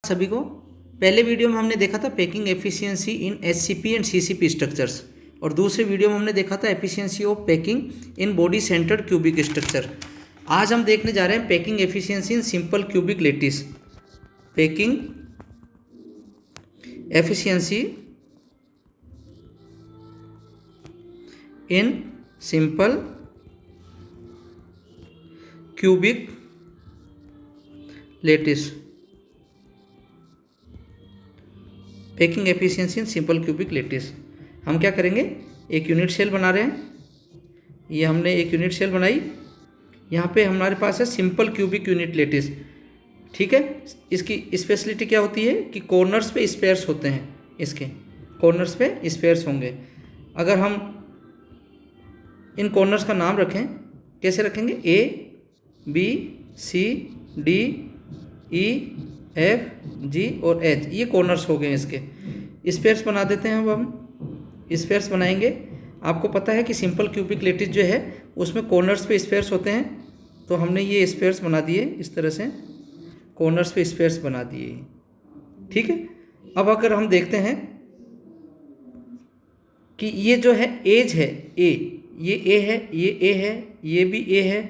सभी को। पहले वीडियो में हमने देखा था packing efficiency in HCP and CCP structures, और दूसरे वीडियो में हमने देखा था efficiency of packing in body centred cubic structure. आज हम देखने जा रहे हैं packing efficiency in simple cubic lattice. Packing efficiency in simple cubic lattice. Packing efficiency in simple cubic lattice. हम क्या करेंगे, एक यूनिट सेल बना रहे हैं। ये हमने एक यूनिट सेल बनाई। यहाँ पे हमारे पास है सिंपल क्यूबिक यूनिट लेटिस। ठीक है, इसकी स्पेशलिटी क्या होती है कि कॉर्नर्स पे स्पेयर्स होते हैं। इसके कॉर्नर्स पे स्पेयर्स होंगे। अगर हम इन कॉर्नर्स का नाम रखें, कैसे रखेंगे, A B C D E F G और एच, ये कॉर्नर्स हो गए इसके। स्पेयर्स बना देते हैं। अब हम स्पेयर्स बनाएंगे। आपको पता है कि सिंपल क्यूबिक लेटिस जो है उसमें कॉर्नर्स पे स्पेयर्स होते हैं, तो हमने ये स्पेयर्स बना दिए इस तरह से, कॉर्नर्स पे स्पेयर्स बना दिए। ठीक है, अब अगर हम देखते हैं कि ये जो है एज है ए, ये ए है, ये ए है, ये भी ए है।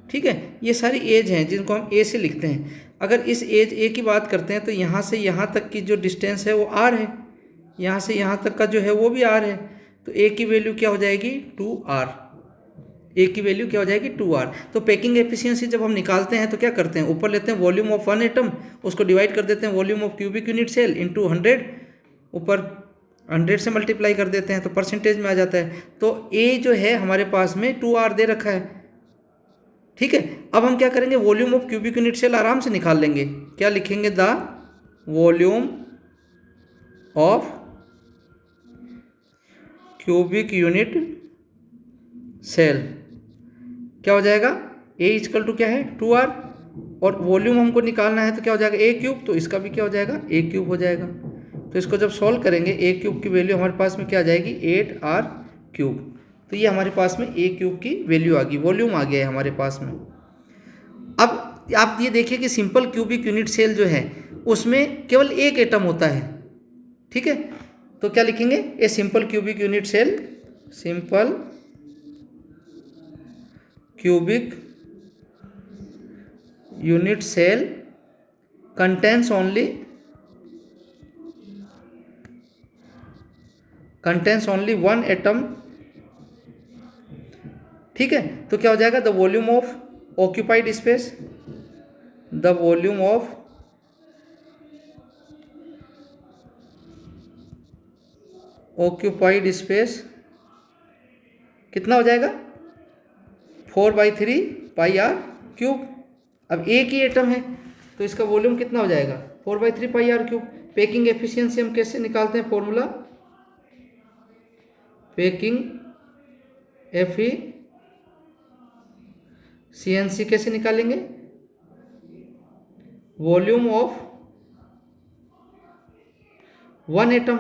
ठीक है, ये सारी एज हैं जिनको हम ए से लिखते हैं। अगर इस एज ए की बात करते हैं तो यहाँ से यहाँ तक की जो डिस्टेंस है वो आर है, यहाँ से यहाँ तक का जो है वो भी आर है। तो ए की वैल्यू क्या हो जाएगी, 2r। ए की वैल्यू क्या हो जाएगी, 2r। तो पैकिंग एफिशिएंसी जब हम निकालते हैं तो क्या करते हैं, ऊपर लेते हैं वॉल्यूम ऑफ वन एटम, उसको डिवाइड कर देते हैं volume of cubic unit cell into 100, ऊपर 100 से मल्टीप्लाई कर देते हैं तो परसेंटेज में आ जाता है। तो ए जो है हमारे पास में 2r दे रखा है। ठीक है, अब हम क्या करेंगे, volume of cubic unit cell आराम से निकाल लेंगे। क्या लिखेंगे, the volume of cubic unit cell क्या हो जाएगा, ए इजकल टू क्या है, 2r, और वॉल्यूम हमको निकालना है तो क्या हो जाएगा, ए क्यूब, तो इसका भी क्या हो जाएगा, ए क्यूब हो जाएगा। तो इसको जब सॉल्व करेंगे, ए क्यूब की वैल्यू हमारे पास में क्या आ जाएगी, 8r क्यूब। तो ये हमारे पास में ए क्यूब की वैल्यू आ गई, वॉल्यूम आ गया है हमारे पास में। अब आप ये देखिए कि सिंपल क्यूबिक यूनिट सेल जो है उसमें केवल एक एटम होता है। ठीक है, तो क्या लिखेंगे, a simple cubic unit cell, simple cubic unit cell contains only one atom. ठीक है, तो क्या हो जाएगा, the volume of occupied space, the volume of occupied space कितना हो जाएगा, 4/3 पाई आर क्यूब। अब एक ही एटम है तो इसका वॉल्यूम कितना हो जाएगा, 4/3 पाई आर क्यूब। पैकिंग एफिशिएंसी हम कैसे निकालते हैं, फॉर्मूला, पैकिंग एफिशिएंसी कैसे निकालेंगे, वॉल्यूम ऑफ वन एटम,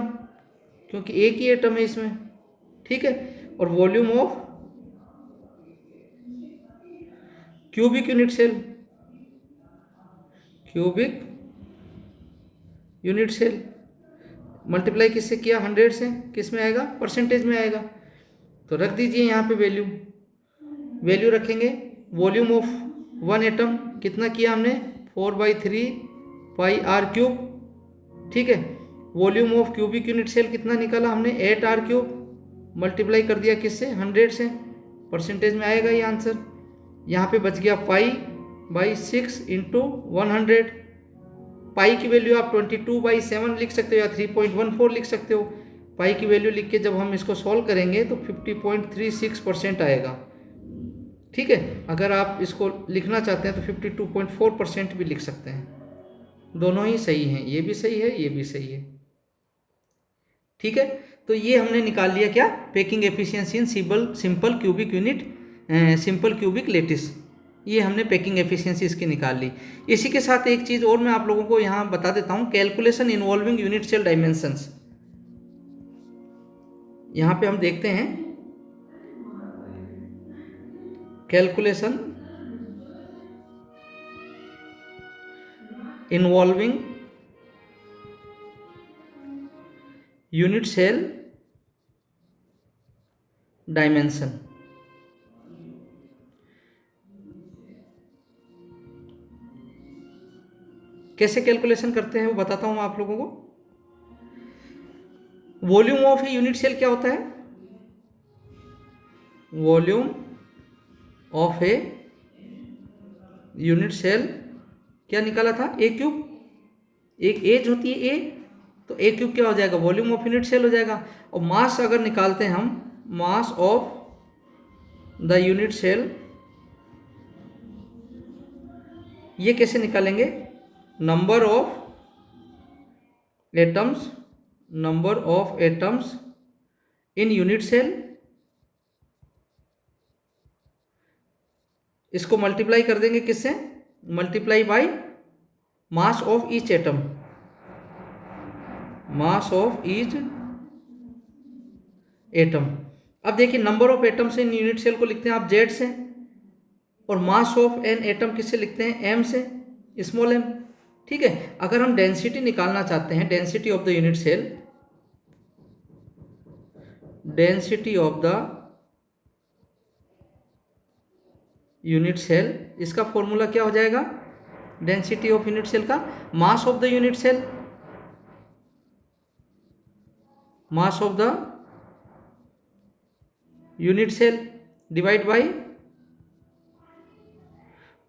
क्योंकि एक ही एटम है इसमें। ठीक है, और volume of cubic unit cell, cubic unit cell multiply किससे किया, 100 से, किस में आएगा, परसेंटेज में आएगा। तो रख दीजिए यहाँ पे वैल्यू रखेंगे। वॉल्यूम ऑफ वन एटम कितना किया हमने, 4/3 पाई आर क्यूब। ठीक है, volume of cubic unit cell कितना निकाला हमने, 8r क्यूब, मल्टीप्लाई कर दिया किससे, 100 से, परसेंटेज में आएगा ये आंसर। यहाँ पे बच गया पाई/6 इंटू 100। पाई की वैल्यू आप 22/7 लिख सकते हो या 3.14 लिख सकते हो। पाई की वैल्यू लिख के जब हम इसको सॉल्व करेंगे तो 50.36% आएगा। ठीक है, अगर आप इसको लिखना चाहते हैं तो 52.4% भी लिख सकते हैं। दोनों ही सही हैं, ये भी सही है, ये भी सही है। ठीक है, तो ये हमने निकाल लिया क्या, packing efficiency in simple cubic unit, simple cubic lattice. ये हमने पैकिंग एफिशिएंसी इसकी निकाल ली। इसी के साथ एक चीज़ और मैं आप लोगों को यहाँ बता देता हूँ, calculation involving unit cell dimensions. यहाँ पे हम देखते हैं calculation involving unit cell dimension. कैसे कैलकुलेशन करते हैं वो बताता हूं मैं आप लोगों को। Volume of a unit cell क्या होता है? Volume of a unit cell क्या निकाला था? ए क्यूब। एक एज होती है ए, तो ए क्यूब क्या हो जाएगा? वॉल्यूम ऑफ यूनिट सेल हो जाएगा। और मास अगर निकालते हैं हम, mass of the unit cell, ये कैसे निकालेंगे? Number of atoms, number of atoms in unit cell, इसको मल्टीप्लाई कर देंगे किससे? Multiply by mass of each atom, mass of each atom. अब देखिए number of atoms in unit cell को लिखते हैं आप जेड से, और मास ऑफ एन एटम किससे लिखते हैं? एम से, स्मॉल एम। ठीक है, अगर हम डेंसिटी निकालना चाहते हैं, density of the unit cell, density of the unit cell, इसका फॉर्मूला क्या हो जाएगा? डेंसिटी ऑफ यूनिट सेल का mass of the unit cell, mass of the unit cell divide by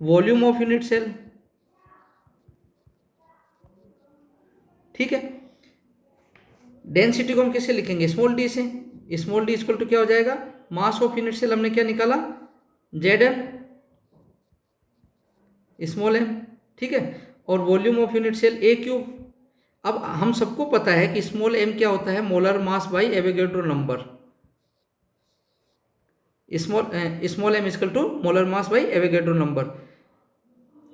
volume of unit cell. ठीक है, density को हम कैसे लिखेंगे? स्मॉल डी से। स्मॉल डी इक्वल टू क्या हो जाएगा? मास ऑफ यूनिट सेल हमने क्या निकाला? Z M, small m. ठीक है, और volume of unit cell a cube. अब हम सबको पता है कि स्मॉल एम क्या होता है? Molar mass by Avogadro number. Small m equal to molar mass by Avogadro number.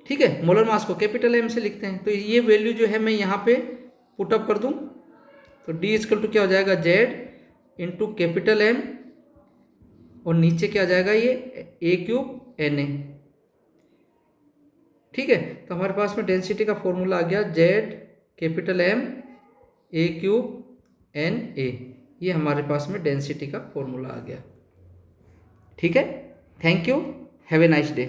ठीक है, मोलर मास को कैपिटल एम से लिखते हैं। तो ये वैल्यू जो है मैं यहाँ पे पुटअप कर दूं, तो डी इक्वल टू क्या हो जाएगा? जेड इंटू कैपिटल एम, और नीचे क्या आ जाएगा? ये ए क्यूब एन ए। ठीक है, तो हमारे पास में डेंसिटी का फॉर्मूला आ गया Z capital M a cube N A. ये हमारे पास में डेंसिटी का फॉर्मूला आ गया। ठीक है, thank you, have a nice day.